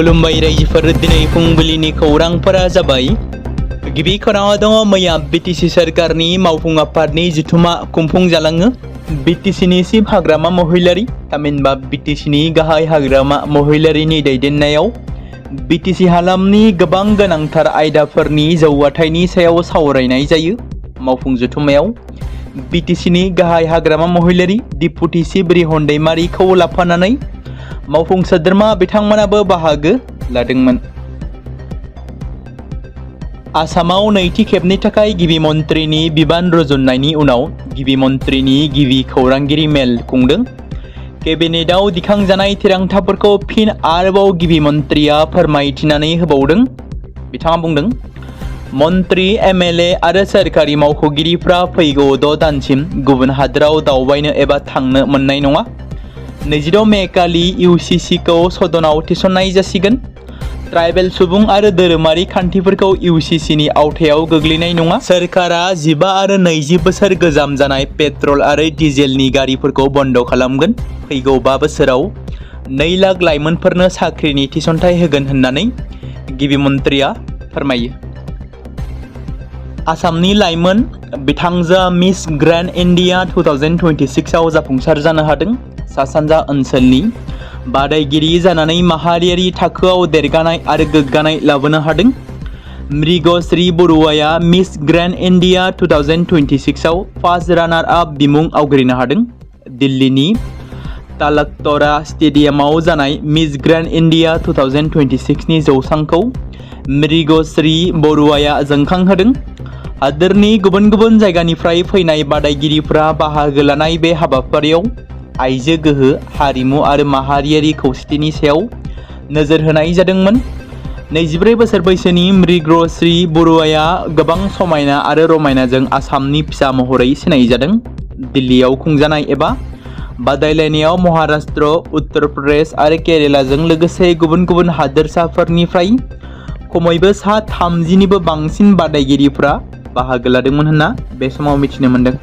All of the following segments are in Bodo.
खुलुमबाय रायजोफोर दिनै फुंबिलिनि खौरांफोरा जाबाय गिबि खौराङाव दङ मैया बिटिसि सरकारनि मावफुं आफादनि जथुमा खुंफुंजालाङो बिटिसिनि चिफ हाग्रामा महिलारि थामहिनबा बिटिसिनि गाहाय हाग्रामा महिलारिनि दैदेननायाव बिटिसि हालामनि गोबां गोनांथार आयदाफोरनि जौगाथायनि सायाव सावरायनाय जायो। मावफुं जथुमायाव बिटिसिनि गाहाय हाग्रामा महिलारि डिपुटि चिफ रिहन दैमारिखौ लाफानानै मावफुं सोद्रोमा बिथांमोनाबो बाहागो लादोंमोन। आसामाव नैथि खेबनि थाखाय गिबि मन्थ्रिनि बिबान रुजुननायनि उनाव गिबि मन्थ्रिनि गिबि खौरांगिरि मेल खुंदों। केबिनेटआव दिखांजानाय थिरांथाफोरखौ फिन आरोबाव गिबि मन्थ्रिया फोरमायथिनानै होबावदों। बिथाङा बुंदों, मन्थ्रि एमएलए आरो सोरखारि मावख'गिरिफ्रा फैगौ 6 दानसिम गुबुन हादोराव दावबायनो एबा थांनो मोननाय नङा। 26 मे खालि इउसिसिखौ सदनाव थिसननाय जासिगोन। ट्राइबेल सुबुं आरो धोरोमारि खान्थिफोरखौ इउसिसिनि आवथायाव गोग्लैनाय नङा। सोरखारा 15 आरो 20 बोसोर गोजाम जानाय पेट्रल आरो डिजेलनि गारिफोरखौ बन्द खालामगोन। फैगौ 5 बोसोराव 2 लाख लाइमोनफोरनो साख्रिनि थिसनथाइ होगोन होननानै गिबि मन्थ्रिया फोरमायो। आसामनि लाइमोन बिथांजोआ मिस ग्रेन्ड इन्डिया 2026 आव जाफुंसार जानो हादों। सा सानजा ओनसोलनि बादायगिरि जानानै माहारियारि थाखोआव देरगानाय आरो गोग्गानाय लाबोनो हादों। मृगश्री बरुवाया मिस ग्रेन्ड इन्डिया 2026 आव फार्स्ट रानार आप बिमुं आवग्रिनो हादों। दिल्लीनि तालकतरा स्टेडियामाव जानाय मिस ग्रेन्ड इन्डिया 2026 नि जौसांखौ मृगश्री बरुवाया जंखांहोदों। हादोरनि गुबुन गुबुन जायगानिफ्राय फैनाय बादायगिरिफ्रा बाहागो लानाय बे हाबाफारियाव आइजो गोहो, हारिमु आरो माहारियारि खौसेथिनि सायाव नोजोर होनाय जादोंमोन। 24 बोसोर बैसोनि मृगश्री बरुवाया गोबां समायना आरो रमायनाजों आसामनि फिसा महरै सिनायजादों। दिल्लीयाव खुंजानाय एबा बादायलायनायाव महाराष्ट्र, उत्तर प्रदेश आरो केरेलाजों लोगोसे गुबुन गुबुन हादोरसाफोरनिफ्राय खमैबो सा 30निबो बांसिन बादायगिरिफ्रा बाहागो लादोंमोन होनना बे समाव मिथिनो मोन्दों।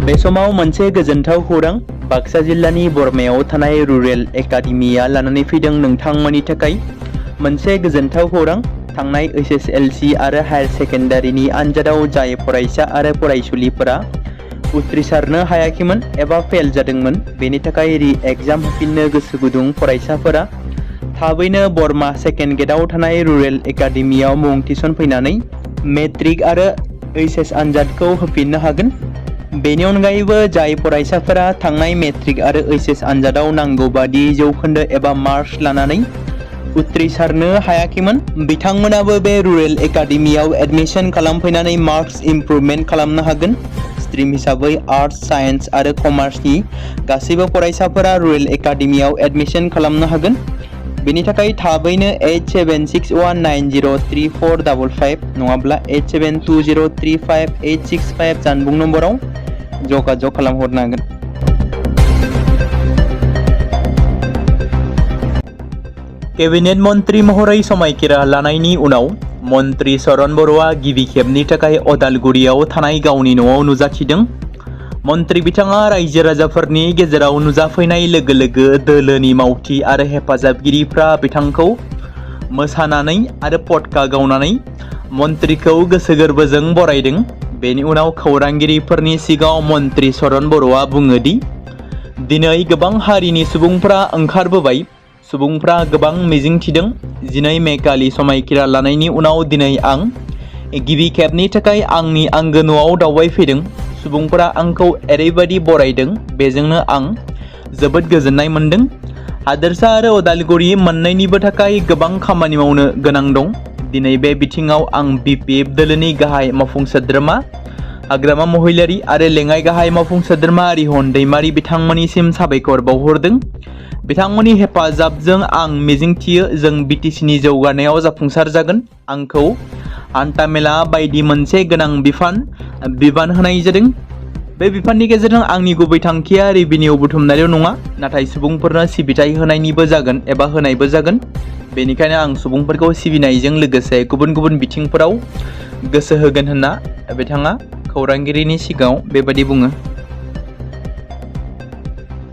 बे समाव मोनसे गोजोनथाव खौरां बाक्सा जिल्लानि बरमायाव थानाय रुरेल एकाडेमिया लानानै फैदों नोंथांमोननि थाखाय मोनसे गोजोनथाव खौरां। थांनाय एसएसएलसी आरो हायर सेकेन्डारिनि आनजादाव जाय फरायसा आरो फरायसुलिफोरा उथ्रिसारनो हायाखैमोन एबा फेल जादोंमोन, बेनि थाखाय रि एग्जाम होफिननो गोसो गुदुं फरायसाफोरा थाबैनो बरमा सेकेन्ड गेटआव थानाय रुरेल एकाडेमियाव मुं थिसनफैनानै मेट्रिक आरो एचएस आनजादखौ होफिननो हागोन। बेनि अनगायैबो जाय फरायसाफोरा थांनाय मेट्रिक आरो एचएस आनजादाव नांगौ बादि जौखोन्दो एबा मार्क्स लानानै उथ्रिसारनो हायाखैमोन, बिथांमोनाबो बे रुरेल एकाडेमियाव एडमिशन खालामफैनानै मार्क्स इमप्रुभमेन्ट खालामनो हागोन। स्ट्रिम हिसाबै आर्ट्स, साइन्स आरो कमार्सनि गासैबो फरायसाफोरा रुरेल एकाडेमियाव एडमिशन खालामनो हागोन। बेनि थाखाय थाबैनो 8761903455 नङाब्ला 8720358565 जानबुं नम्बराव जगाजग खालामहरनो हागोन। केबिनेट मन्थ्रि महरै समायखिरा लानायनि उनाव मन्थ्रि चरण बर'आ गिबि खेबनि थाखाय अदालगुरियाव थानाय गावनि न'आव नुजाथिदों। मन्थ्रि बिथाङा रायजो राजाफोरनि गेजेराव नुजाफैनाय लोगो लोगो दोलोनि मावथि आरो हेफाजाबगिरिफ्रा बिथांखौ मोसानानै आरो पटका गावनानै मन्थ्रिखौ गोसो गोरबोजों बरायदों। बेनि उनाव खौरांगिरिफोरनि सिगाङाव मन्थ्रि चरण बर'आ बुङो दि दिनै गोबां हारिनि सुबुंफ्रा ओंखारबोबाय, सुबुंफ्रा गोबां मिजिंथिदों। 12 मे खालि समायखिरा लानायनि उनाव दिनै आं गिबि खेबनि थाखाय आंनि आंगो न'आव दावबायफैदों। सुबुंफोरा आंखौ ओरैबायदि बरायदों, बेजोंनो आं जोबोद गोजोननाय मोन्दों। हादोरसा आरो अदालगुरि मोन्नैनिबो थाखाय गोबां खामानि मावनो गोनां दं। दिनै बे बिथिङाव आं बिपिएफ दोलोनि गाहाय मावफुं सोद्रोमा हाग्रामा महिलारि आरो लेङाइ गाहाय मावफुं सोद्रोमा रिहन दैमारि बिथांमोननिसिम साबायखर बावहरदों। बिथांमोननि हेफाजाबजों आं मिजिंथियो जों बिटिसिनि जौगानायाव जाफुंसार जागोन। आंखौ हान्थामेला बायदि मोनसे गोनां बिबान होनाय जादों। बे बिफाननि गेजेरजों आंनि गुबै थांखिया रेभिनिउ बुथुमनायल' नङा, नाथाय सुबुंफोरनो सिबिथाय होनायनिबो जागोन एबा होनायबो जागोन। बेनिखायनो आं सुबुंफोरखौ सिबिनायजों लोगोसे गुबुन गुबुन बिथिंफोराव गोसो होगोन होनना बिथाङा खौरांगिरिनि सिगाङाव बेबायदि बुङो।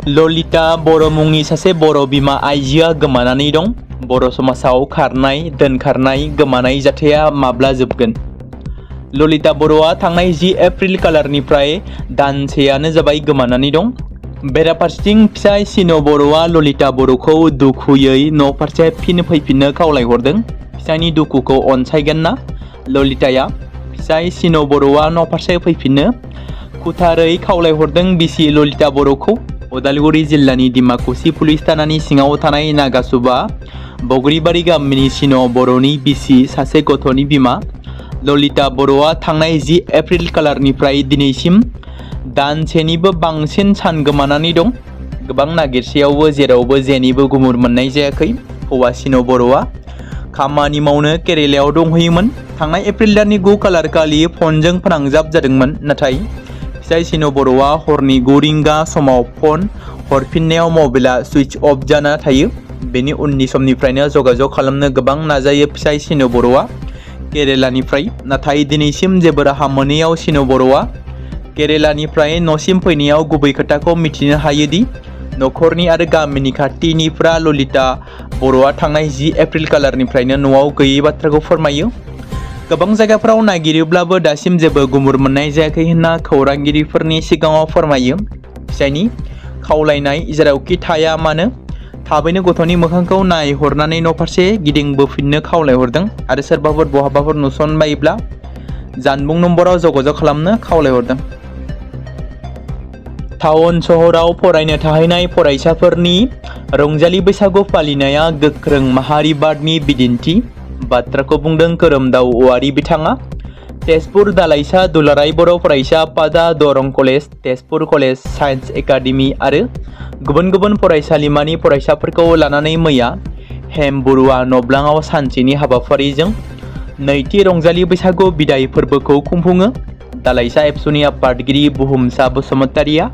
ललिता बर' मुंनि सासे बर' बिमा आइजोआ गोमानानै दं। बर' समाजाव खारनाय, दोनखारनाय, गोमानाय जाथाया माब्ला जोबगोन? ललिता बर'आ थांनाय 10 एप्रिल खालारनिफ्राय दानसेयानो जाबाय गोमानानै दं। बेराफारसेथिं फिसाय सिन' बर'आ ललिता बर'खौ दुखुयै न' फारसे फिन फैफिननो खावलायहरदों। फिसायनि दुखुखौ अनसायगोन ना? ललिताया फिसाय सिन' बर'आ न' फारसे फैफिननो खुथारै खावलायहरदों। बिसि ललिता बर'खौ उदालगुरि जिल्लानि डिमाकुसि पुलिस थानानि सिङाव थानाय नागासुबा बगरिबारि गामिनि सिन' बर'नि बिसि सासे गथ'नि बिमा ललिता बर'आ थांनाय 10 एप्रिल खालारनिफ्राय दिनैसिम दानसेनिबो बांसिन सान गोमानानै दं। गोबां नागिरसेयावबो जेरावबो जेनिबो गुमुर मोननाय जायाखै। हौवा सिन' बर'आ खामानि मावनो केरेलायाव दंहैयोमोन। थांनाय एप्रिल दाननि 9 खालार खालि फनजों फोनांजाब जादोंमोन। नाथाय फिसाय सिन' बर'आ हरनि 9 रिंगा समाव फन हरफिननायाव मबाइला सुइच अफ जाना थायो। बेनि उननि समनिफ्रायनो जगाजग खालामनो गोबां नाजायो फिसाय सिन' बर'आ केरेलानिफ्राय, नाथाय दिनैसिम जेबो राहा मोनैयाव सिन' बर'आ केरेलानिफ्राय न'सिम फैनायाव गुबै खोथाखौ मिथिनो हायोदि न'खरनि आरो गामिनि खाथिनिफ्रा ललिता बर'आ थांनाय 10 एप्रिल खालारनिफ्रायनो न'आव गैयै बाथ्राखौ फोरमायो। गोबां जायगाफोराव नागिरोब्लाबो दासिम जेबो गुमुर मोननाय जायाखै होनना खौरांगिरिफोरनि सिगाङाव फोरमायो। फिसायनि खावलायनाय जेरावखि थाया मानो थाबैनो गथ'नि मोखांखौ नायहरनानै न' फारसे गिदिंबोफिननो खावलायहरदों आरो सोरबाफोर बहाबाफोर नुसनबायोब्ला जानबुं नम्बराव जगाजग खालामनो खावलायहरदों। टाउन सहराव फरायनो थाहैनाय फरायसाफोरनि रंजालि बैसागु फालिनाया गोख्रों माहारिबादनि बिदिन्थि बाथ्राखौ बुंदों खोरोमदाव औवारि बिथाङा। तेजपुर दालाइसा दुलाराय बर' फरायसा आफादा दरं college, Tezpur college, science academy आरो गुबुन गुबुन फरायसालिमानि फरायसाफोरखौ लानानै मैया हेम बरुवा नब्लाङाव सानसेनि हाबाफारिजों नैथि रंजालि बैसागु बिदाय फोरबोखौ खुंफुङो। दालाइसा एबसुनि आफादगिरि बुहुमसा बसुमतारिया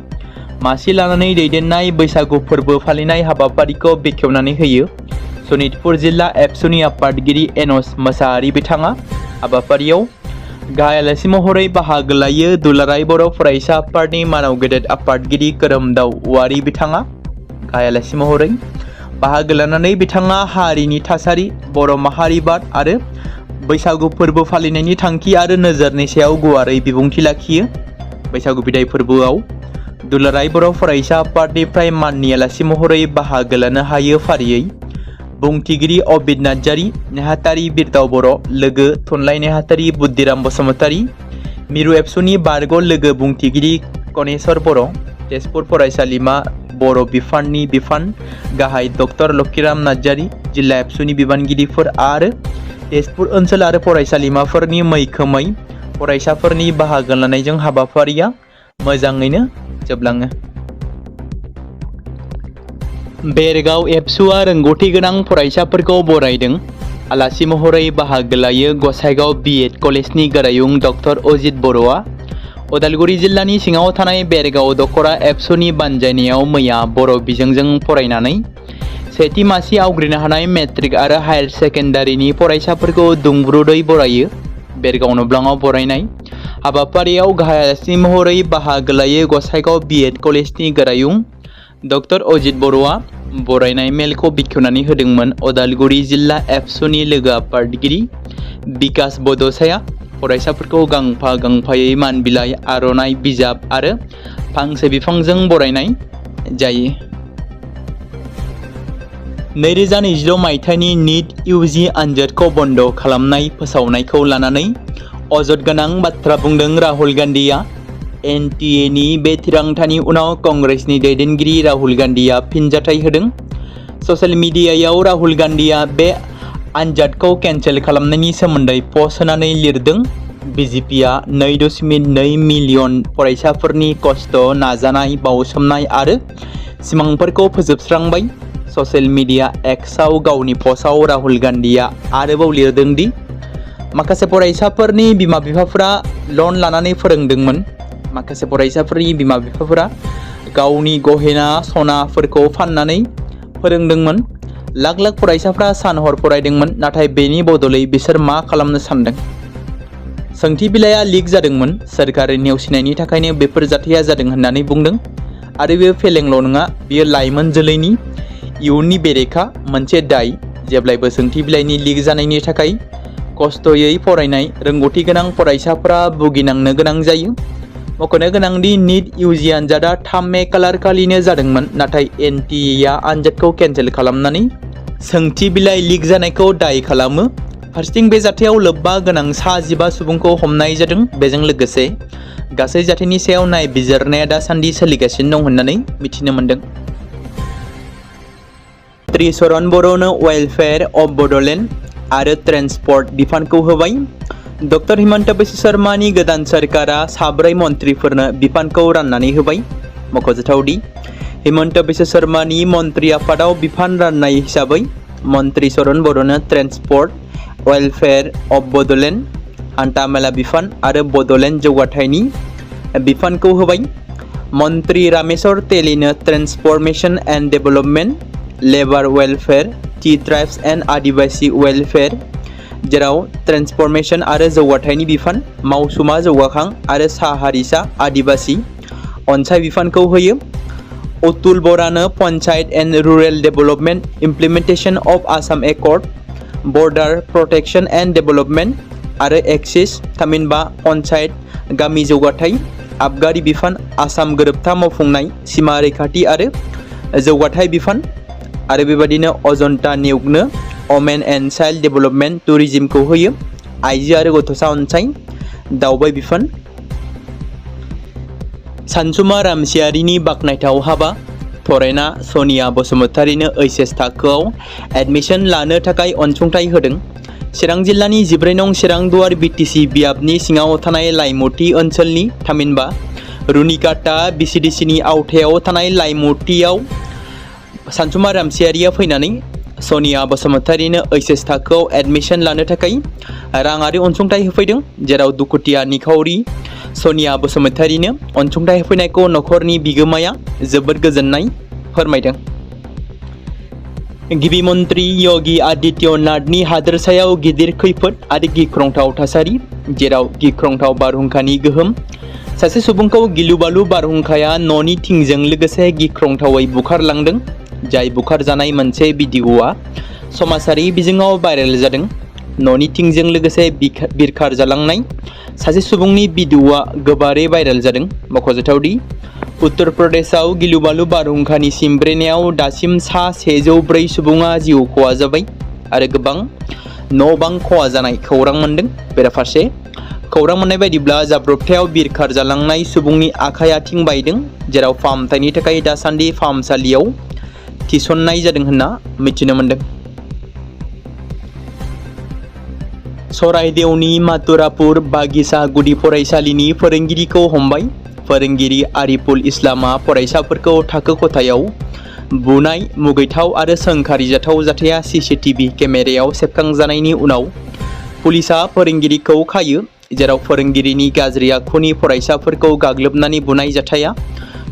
मासि लानानै दैदेननाय बैसागु फोरबो फालिनाय हाबाफारिखौ बेखेवनानै होयो। सनितपुर जिल्ला एबसुनि आफादगिरि एनस मोसाहारि बिथाङा हाबाफारियाव गाहाय आलासि महरै बाहागो लायो। दुलाराय बर' फरायसा आफादनि मानाव गेदेर आफादगिरि खोरोमदाव औवारि बिथाङा गाहाय आलासि महरै बाहागो लानानै बिथाङा हारिनि थासारि, बर' माहारिबाद आरो बैसागु फोरबो फालिनायनि थांखि आरो नोजोरनि सायाव गुवारै बिबुंथि लाखियो। बैसागु बिदाय फोरबोआव दुलाराय बर' फरायसा आफादनिफ्राय माननि आलासि महरै बाहागो लानो हायो। फारियै बुंथिगिरि अबिद नार्जारि, नेहाथारि बिरदाव बर', लोगो थुनलाइ नेहाथारि बुद्धिराम बसुमतारि, मिरु एबसुनि बारग' लोगो बुंथिगिरि कनेश्वर बर', तेजपुर फरायसालिमा बर' बिफाननि बिफान गाहाय डक्टर लक्षिराम नार्जारि, जिल्ला एबसुनि बिबानगिरिफोर आरो तेजपुर ओनसोल आरो फरायसालिमाफोरनि मैखोमै फरायसाफोरनि बाहागो लानायजों हाबाफारिया मोजाङैनो जोबलाङो। बेरगाव एबसुआ रोंगौथि गोनां फरायसाफोरखौ बरायदों। आलासि महरै बाहागो लायो गसाइगाव बिएड कलेजनि गोरायुं डक्टर अजित बर'आ। उदालगुरि जिल्लानि सिङाव थानाय बेरगाव दखरा एबसुनि बानजायनायाव मैया बर' बिजोंजों फरायनानै सेथि मासि आवग्रिनो हानाय मेट्रिक आरो हायार सेकेन्डारिनि फरायसाफोरखौ दुंब्रुदै बरायो। बेरगाव नब्लाङाव बरायनाय हाबाफारियाव गाहाय आलासि महरै बाहागो लायो गसाइगाव बिएड कलेजनि गोरायुं डक्टर अजित बर'आ। बरायनाय मेलखौ बेखेवनानै होदोंमोन उदालगुरि जिल्ला एबसुनि लोगो आफादगिरि बिकास बड'साया। फरायसाफोरखौ गांफा गांफायै मान बिलाइ, आर'नाइ, बिजाब आरो फांसे बिफांजों बरायनाय जायो। 2020 मायथाइनि नीट इउजि आनजादखौ बन्द' खालामनाय फोसावनायखौ लानानै अजद गोनां बाथ्रा बुंदों राहुल गान्धीआ। एनटिएनि बे थिरांथानि उनाव कंग्रेसनि दैदेनगिरि राहुल गान्धीआ फिनजाथाय होदों। ससियेल मिडियायाव राहुल गान्धीआ बे आनजादखौ केन्सेल खालामनायनि सोमोन्दै पस्ट होनानै लिरदों। बिजेपिआ 2.2 मिलियन फरायसाफोरनि खस्थ', नाजानाय, बाउसोमनाय आरो सिमांफोरखौ फोजोबस्रांबाय। ससियेल मिडिया एक्सआव गावनि पस्टआव राहुल गान्धीआ आरोबाव लिरदों दि माखासे फरायसाफोरनि बिमा-बिफाफोरा लन लानानै फोरोंदोंमोन। माखासे फरायसाफोरनि बिमा-बिफाफोरा गावनि गहेना सनाफोरखौ फाननानै फोरोंदोंमोन। लाख लाख फरायसाफ्रा सान-हर फरायदोंमोन, नाथाय बेनि बदलै बिसोर मा खालामनो सानदों? सोंथि बिलाइआ लिक जादोंमोन। सोरखारि नेवसिनायनि थाखायनो बेफोर जाथाया जादों होननानै बुंदों। आरो बेयो फेलेंल' नङा, बेयो लाइमोन जोलैनि इयुननि बेरेखा मोनसे दाय। जेब्लायबो सोंथि बिलाइनि लिक जानायनि थाखाय खस्थ'यै फरायनाय रोंगौथि गोनां फरायसाफोरा भुगिनांनो गोनां जायो। मख'नो गोनांदि निट इउजि आनजादा 3 मे खालिनो जादोंमोन, नाथाय NTA आनजादखौ केन्सेल खालामनानै सोंथि बिलाइ लिक जानायखौ दाय खालामो। फारसेथिं बे जाथायाव लोब्बा गोनां सा 15 सुबुंखौ हमनाय जादों। बेजों लोगोसे गासै जाथायनि सायाव नायबिजिरनाया दासान्दि सोलिगासिनो दं होननानै मिथिनो मोन्दों। मन्त्रि चरण बर'नो वेलफेयार अफ बड'लेण्ड आरो ट्रेन्सपर्ट बिफानखौ होबाय। डक्टर हिमन्त बिश्व शर्मानि गोदान सोरखारा 4 मन्थ्रिफोरनो बिफानखौ राननानै होबाय। मख'जाथावदि हिमन्त बिश्व शर्मानि मन्त्रि आफादाव बिफान राननाय हिसाबै मन्त्रि चरण बर'नो ट्रेन्सपर्ट, वेलफेयार अफ बड'लेण्ड, हान्थामेला बिफान आरो बड'लेण्ड जौगाथायनि बिफानखौ होबाय। मन्त्रि रामेश्वर तेलीनो transformation and development, labour welfare, tea tribes and Adivasi welfare, जेराव ट्रेन्सफरमेशन आरो जौगाथायनि बिफान, मावसुमा जौगाखां आरो सा हारिसा आदिबासी अनसाय बिफानखौ होयो। अतुल बरानो panchayat and rural development implementation of Assam accord, border protection and development आरो एक्सिस थामहिनबा पन्चायत गामि जौगाथाय आबगारि बिफान, आसाम गोरोबथा मावफुंनाय, सिमा रैखाथि आरो जौगाथाय बिफान आरो बेबादिनो अजन्ता नियुगनो वमेन एन्ड चाइल्ड डेभेलपमेन्ट टुरिज्मखौ होयो। आइजो आरो गथ'सा अनसाय दावबाय बिफान। सानसुमा रामसियारिनि बाखनायथाव हाबा। फरायना सनिया बसुमतारीनो HS थाखोआव एडमिशन लानो थाखाय अनसुंथाइ होदों। चिरां जिल्लानि 14 नं चिरां दुवार BTC बियाबनि सिङाव थानाय लाइमुथि ओनसोलनि थामहिनबा रुनिकाटा BCDCनि आवथायाव थानाय लाइमुथियाव सानसुमा रामसियारिया फैनानै सनिया बसुमतारीनो HS थाखोआव एडमिशन लानो थाखाय राङारि अनसुंथाइ होफैदों, जेराव दुखुथिया निखावरि सनिया बसुमतारीनो अनसुंथाइ होफैनायखौ नखरनि बिगोमाया जोबोद गोजोननाय फोरमायदों। गिबि मन्त्रि योगी आदित्यनाथनि हादोरसायाव गिदिर खैफोद आरो गिख्रंथाव थासारि, जेराव गिख्रंथाव बारहुंखानि गोहोम। सासे सुबुंखौ गिलु-बालु बारहुंखाया न'नि थिंजों लोगोसे गिख्रंथावै बुखारलांदों, जाय बुखारजानाय मोनसे भिडिअ'आ समाजारि बिजोङाव भाइरेल जादों। न'नि थिंजों लोगोसे बिरखार जालांनाय सासे सुबुंनि भिडिअ'आ गोबारै भाइरेल जादों। मख'जाथावदि उत्तर प्रदेशआव गिलु-बालु बारहुंखानि सिमब्रेनायाव दासिम सा 104 सुबुङा जिउ खहा जाबाय आरो गोबां न' बां खहा जानाय खौरां मोन्दों। बेराफारसे खौरां मोननाय बायदिब्ला जाब्रबथायाव बिरखार जालांनाय सुबुंनि आखाइ आथिं बायदों, जेराव फाहामथायनि थाखाय दासान्दि फाहामसालियाव थिसननाय जादों होनना मिथिनो मोन्दों। सराइदेवनि माथुरापुर बागिसा गुदि फरायसालिनि फोरोंगिरिखौ हमबाय। फोरोंगिरि आरिफुल इस्लामा फरायसाफोरखौ थाखो खथायाव बुनाय मुगैथाव आरो सोंखारिजाथाव जाथाया CCTV केमेरायाव सेबखांजानायनि उनाव पुलिसआ फोरोंगिरिखौ खायो, जेराव फोरोंगिरिनि गाज्रि आखुनि फरायसाफोरखौ गाग्लोबनानै बुनाय जाथाया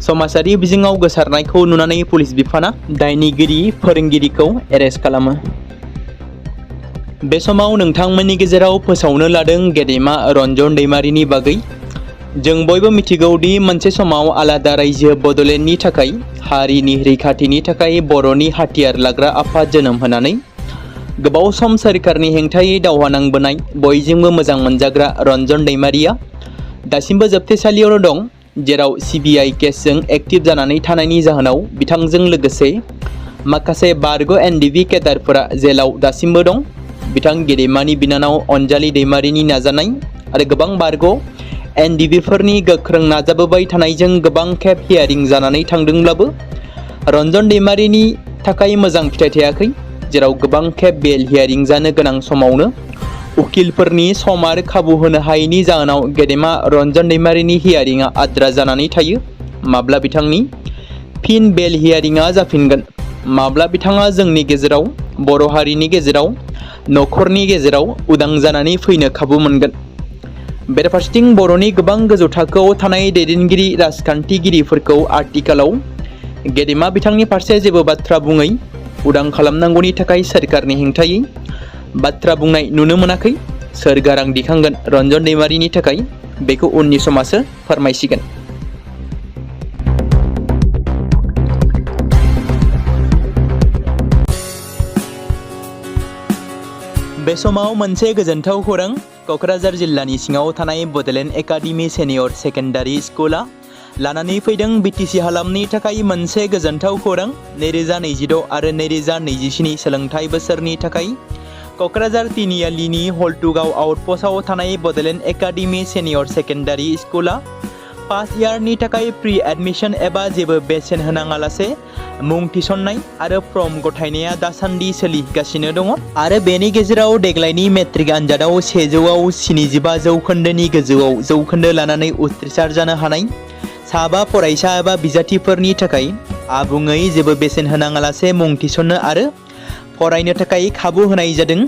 समाजारि बिजोङाव गोसारनायखौ नुनानै पुलिस बिफाना दायनिगिरि फोरोंगिरिखौ एरेस्ट खालामो। बे समाव नोंथांमोननि गेजेराव फोसावनो लादों गेदेमा रन्जन दैमारिनि बागै। जों बयबो मिथिगौदि मोनसे समाव आलादा रायजो बड'लेण्डनि थाखाय हारिनि रैखाथिनि थाखाय बर'नि हाथियार लाग्रा आफाद जोनोम होनानै गोबाव सम सोरखारनि हेंथायै दावहा नांबोनाय बयजोंबो मोजां मोनजाग्रा रन्जन दैमारिया दासिमबो जोबथेसालियावनो दं, जेराव CBI केसजों एक्टिभ जानानै थानायनि जाहोनाव बिथांजों लोगोसे माखासे बारग' NDB केडारफोरा जेलाव दासिमबो दं। बिथां गेदेमानि बिनानाव अनजालि दैमारिनि नाजानाय आरो गोबां बारग' NDBफोरनि गोख्रों नाजाबोबाय थानायजों गोबां खेब हियारिं जानानै थांदोंब्लाबो रन्जन दैमारिनि थाखाय मोजां फिथाइ थायाखै, जेराव गोबां खेब बेल हियारिं जानो गोनां समावनो उकिलफोरनि सम आरो खाबु होनो हायैनि जाहोनाव गेदेमा रन्जन दैमारिनि हियारिंआ आद्रा जानानै थायो। माब्ला बिथांनि फिन बेल हियारिंआ जाफिनगोन, माब्ला बिथाङा जोंनि गेजेराव, बर' हारिनि गेजेराव, नखरनि गेजेराव उदां जानानै फैनो खाबु मोनगोन। बेराफारसेथिं बर'नि गोबां गोजौ थाखोआव थानाय दैदेनगिरि राजखान्थिगिरिफोरखौ आथिखालाव गेदेमा बिथांनि फारसे जेबो बाथ्रा बुङै उदां खालामनांगौनि थाखाय सोरखारनि हेंथायै बाथ्रा बुंनाय नुनो मोनाखै। सोर गारां दिखांगोन रन्जन दैमारिनि थाखाय बेखौ उननि समासो फोरमायसिगोन। बे समाव मोनसे गोजोनथाव खौरां क'क्राझार जिल्लानि सिङाव थानाय बड'लेण्ड एकाडेमि सेनियर सेकेन्डारि स्कुला लानानै फैदों बिटिसि हालामनि थाखाय मोनसे गोजोनथाव खौरां 2026 आरो 2027 सोलोंथाइ बोसोरनि थाखाय क'क्राझार तिनिआलिनि हल्टुगाव आउटपस्टआव थानाय बड'लेण्ड एकाडेमि सेनियर सेकेन्डारि स्कुला फार्स्ट इयारनि थाखाय प्रि एडमिशन एबा जेबो बेसेन होनाङालासे मुं थिसननाय आरो फर्म गथायनाया दासान्दि सोलिगासिनो दङ आरो बेनि गेजेराव देग्लायनि मेट्रिक आनजादाव 100आव 75 जौखोन्दोनि गोजौआव जौखोन्दो लानानै उथ्रिसार जानो हानाय साबा फरायसा एबा बिजाथिफोरनि थाखाय आबुङै जेबो बेसेन होनाङालासे मुं थिसननो आरो फरायनो थाखाय खाबु होनाय जादों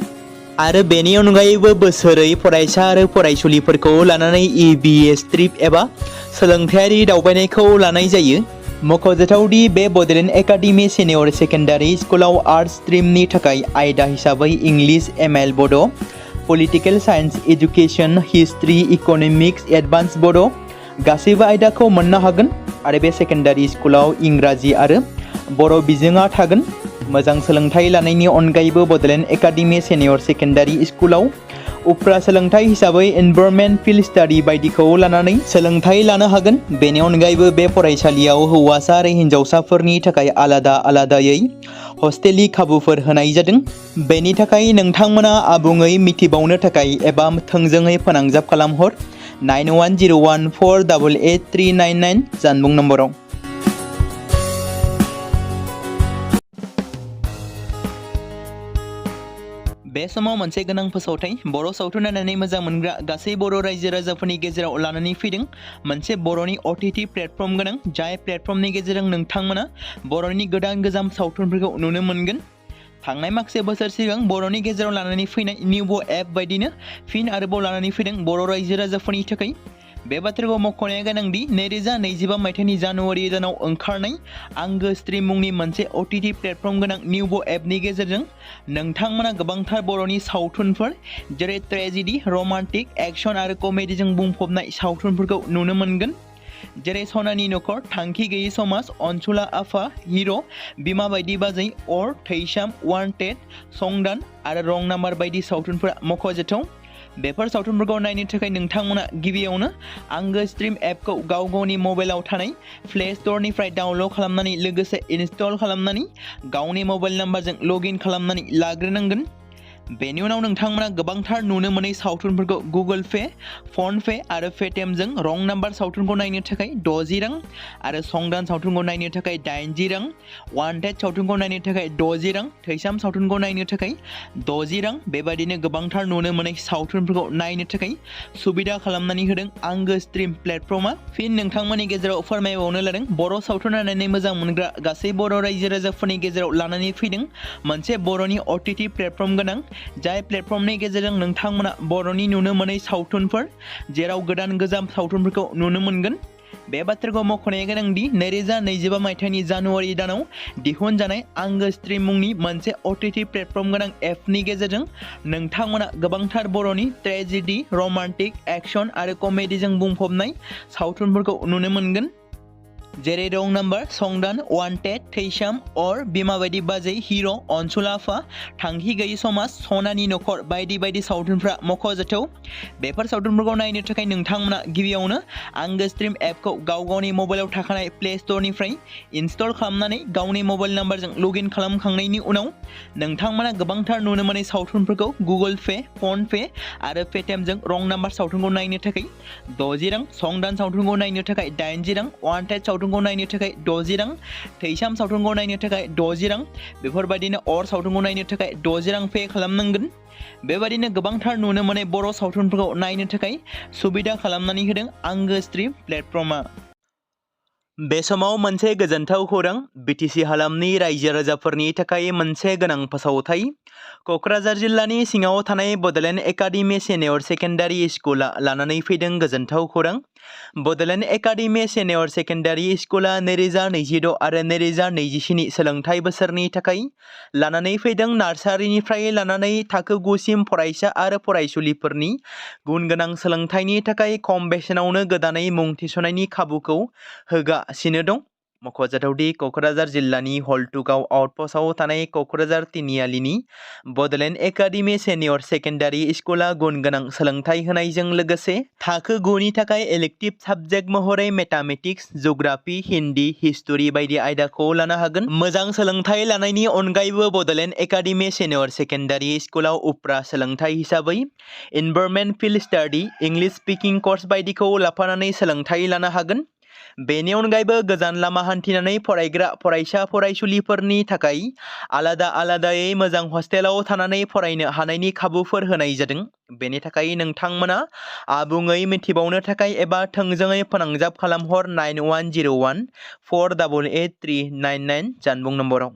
आरो बेनि अनगायैबो बोसोरै फरायसा आरो फरायसुलिफोरखौ लानानै EBS ट्रिप एबा सोलोंथायारि दावबायनायखौ लानाय जायो। मख'जाथावदि बे बड'लेण्ड एकाडेमि सेनियर सेकेन्डारि स्कुलाव आर्ट्स स्ट्रिमनि थाखाय आयदा हिसाबै इंलिश ML बड', political science, education, history, economics, advance बड' गासैबो आयदाखौ मोननो हागोन आरो बे सेकेन्डारि स्कुलाव इंराजि आरो बर' बिजोङा थागोन। मोजां सोलोंथाइ लानायनि अनगायैबो बड'लेण्ड एकाडेमि सेनियर सेकेन्डारि स्कुलाव उफ्रा सोलोंथाइ हिसाबै एनभायरनमेन्ट फिल्ड स्टाडि बायदिखौ लानानै सोलोंथाइ लानो हागोन। बेनि अनगायैबो बे फरायसालियाव हौवासा आरो हिन्जावसाफोरनि थाखाय आलादा आलादायै हस्टेलनि खाबुफोर होनाय जादों। बेनि थाखाय नोंथांमोना आबुङै मिथिबावनो थाखाय एबा थोंजोङै फोनांजाब खालामहर 9101488399 जानबुं नम्बराव। बे समाव मोनसे गोनां फोसावथाय बर' सावथुन नायनानै मोजां मोनग्रा गासै बर' रायजो राजाफोरनि गेजेराव लानानै फैदों मोनसे बर'नि OTT प्लेटफर्म गोनां जाय प्लेटफर्मनि गेजेरजों नोंथांमोना बर'नि गोदान गोजाम सावथुनफोरखौ नुनो मोनगोन। थांनाय माखासे बोसोर सिगां बर'नि गेजेराव लानानै फैनाय निउबो एप बायदिनो फिन आरोबाव लानानै फैदों बर' रायजो राजाफोरनि थाखाय। बे बाथ्राखौ मख'नाया गोनांदि 2025 मायथाइनि जानुवारि दानाव ओंखारनाय आंगो स्ट्रिम मुंनि मोनसे OTT प्लेटफर्म गोनां निउबो एपनि गेजेरजों नोंथांमोना गोबांथार बर'नि सावथुनफोर जेरै ट्रेजेडि, रमान्टिक, एक्शन आरो कमेडिजों बुंफबनाय सावथुनफोरखौ नुनो मोनगोन। जेरै सनानि नखर, थांखि गैयै समाज, अनसुला आफा, हिर', बिमा बायदि बाजै, अर, थैसाम, वान्टेड, संदान आरो रं नाम्बार बायदि सावथुनफोरा मख'जाथाव। बेफोर सावथुनफोरखौ नायनो थाखाय नोंथांमोना गिबियावनो आंगो स्ट्रिम एपखौ गाव गावनि मबाइलाव थानाय प्ले स्ट'रनिफ्राय डाउनल'ड खालामनानै लोगोसे इनस्टल खालामनानै गावनि मबाइल नाम्बारजों लगइन खालामनानै लाग्रोनांगोन। बेनि उनाव नोंथांमोना गोबांथार नुनो मोनै सावथुनफोरखौ गुगोल पे, फन पे आरो पेटिएमजों रं नाम्बार सावथुनखौ नायनो थाखाय 60 रां आरो संदान सावथुनखौ नायनो थाखाय 80 रां, वान्टेड सावथुनखौ नायनो थाखाय 60 रां, थैसाम सावथुनखौ नायनो थाखाय 60 रां बेबायदिनो गोबांथार नुनो मोनै सावथुनफोरखौ नायनो थाखाय सुबिदा खालामनानै होदों आंगो स्ट्रिम प्लेटफर्मा। फिन नोंथांमोननि गेजेराव फोरमायबावनो लादों बर' सावथुन नायनानै मोजां मोनग्रा गासै बर' रायजो राजाफोरनि गेजेराव लानानै फैदों मोनसे बर'नि OTT प्लेटफर्म गोनां जाय प्लेटफर्मनि गेजेरजों नोंथांमोना बर'नि नुनो मोनै सावथुनफोर जेराव गोदान गोजाम सावथुनफोरखौ नुनो मोनगोन। बे बाथ्राखौ मख'नाया गोनांदि 2025 मायथाइनि जानुवारि दानाव दिहुनजानाय आंगो स्ट्रिम मुंनि मोनसे OTT प्लेटफर्म गोनां एपनि गेजेरजों नोंथांमोना गोबांथार बर'नि ट्रेजेडि, रमान्टिक, एक्शन आरो कमेडिजों बुंफबनाय सावथुनफोरखौ नुनो मोनगोन। जेरै रं नाम्बार, संदान, वान्टेड, थैसाम, अर, बिमा बायदि बाजै, हिर', अनसुला आफा, थांखि गैयै समाज, सनानि नखर बायदि बायदि सावथुनफ्रा मख'जाथाव। बेफोर सावथुनफोरखौ नायनो थाखाय नोंथांमोना गिबियावनो आंगो स्ट्रिम एपखौ गाव गावनि मबाइलाव थाखानाय प्ले स्ट'रनिफ्राय इनस्टल खालामनानै गावनि मबाइल नाम्बारजों लगइन खालामखांनायनि उनाव नोंथांमोना गोबांथार नुनो मोनै सावथुनफोरखौ गुगोल पे, फन पे आरो पेटिएमजों रं नाम्बार सावथुनखौ नायनो थाखाय 60 रां, संदान सावथुनखौ नायनो थाखाय 80 रां, वान्टेड सावथुनखौ नायनो थाखाय 60 रां, थैसाम सावथुनखौ नायनो थाखाय 60 रां बेफोरबायदिनो अर सावथुनखौ नायनो थाखाय 60 रां पे खालामनांगोन। बेबायदिनो गोबांथार नुनो मोनै बर' सावथुनफोरखौ नायनो थाखाय सुबिदा खालामनानै होदों आंगो स्ट्रिम प्लेटफर्मा। बे समाव मोनसे गोजोनथाव खौरां बिटिसि हालामनि रायजो राजाफोरनि थाखाय मोनसे गोनां फोसावथाय क'क्राझार जिल्लानि सिङाव थानाय बड'लेण्ड एकाडेमि सेनियर सेकेन्डारि स्कुला लानानै फैदों गोजोनथाव खौरां। बड'लेण्ड एकाडेमि सेनियर सेकेन्डारि स्कुला 2026 आरो 2027 सोलोंथाइ बोसोरनि थाखाय लानानै फैदों नार्सारिनिफ्राय लानानै थाखो 9 सिम फरायसा आरो फरायसुलिफोरनि गुन गोनां सोलोंथाइनि थाखाय खम बेसेनावनो गोदानै मुं थिसननायनि खाबुखौ होगासिनो दं। मख'जाथावदि क'क्राझार जिल्लानि हल्टुगाव आउटपस्टआव थानाय क'क्राझार तिनिआलिनि बड'लेण्ड एकाडेमि सेनियर सेकेन्डारि स्कुला गुन गोनां सोलोंथाइ होनायजों लोगोसे थाखो 9 नि थाखाय इलेक्टिभ साबजेक्ट महरै मेथामेटिक्स, जिअ'ग्राफि, हिन्दी, हिस्टरि बायदि आयदाखौ लानो हागोन। मोजां सोलोंथाइ लानायनि अनगायैबो बड'लेण्ड एकाडेमि सेनियर सेकेन्डारि स्कुलाव उफ्रा सोलोंथाइ हिसाबै environment field study, English speaking course बायदिखौ लाफानानै सोलोंथाइ लानो हागोन। बेनि अनगायैबो गोजान लामा हान्थिनानै फरायग्रा फरायसा फरायसुलिफोरनि थाखाय आलादायै मोजां हस्टेलाव थानानै फरायनो हानायनि खाबुफोर होनाय जादों। बेनि थाखाय नोंथांमोना आबुङै मिथिबावनो थाखाय एबा थोंजोङै फोनांजाब खालामहर 9101 488 399 जानबुं नम्बराव।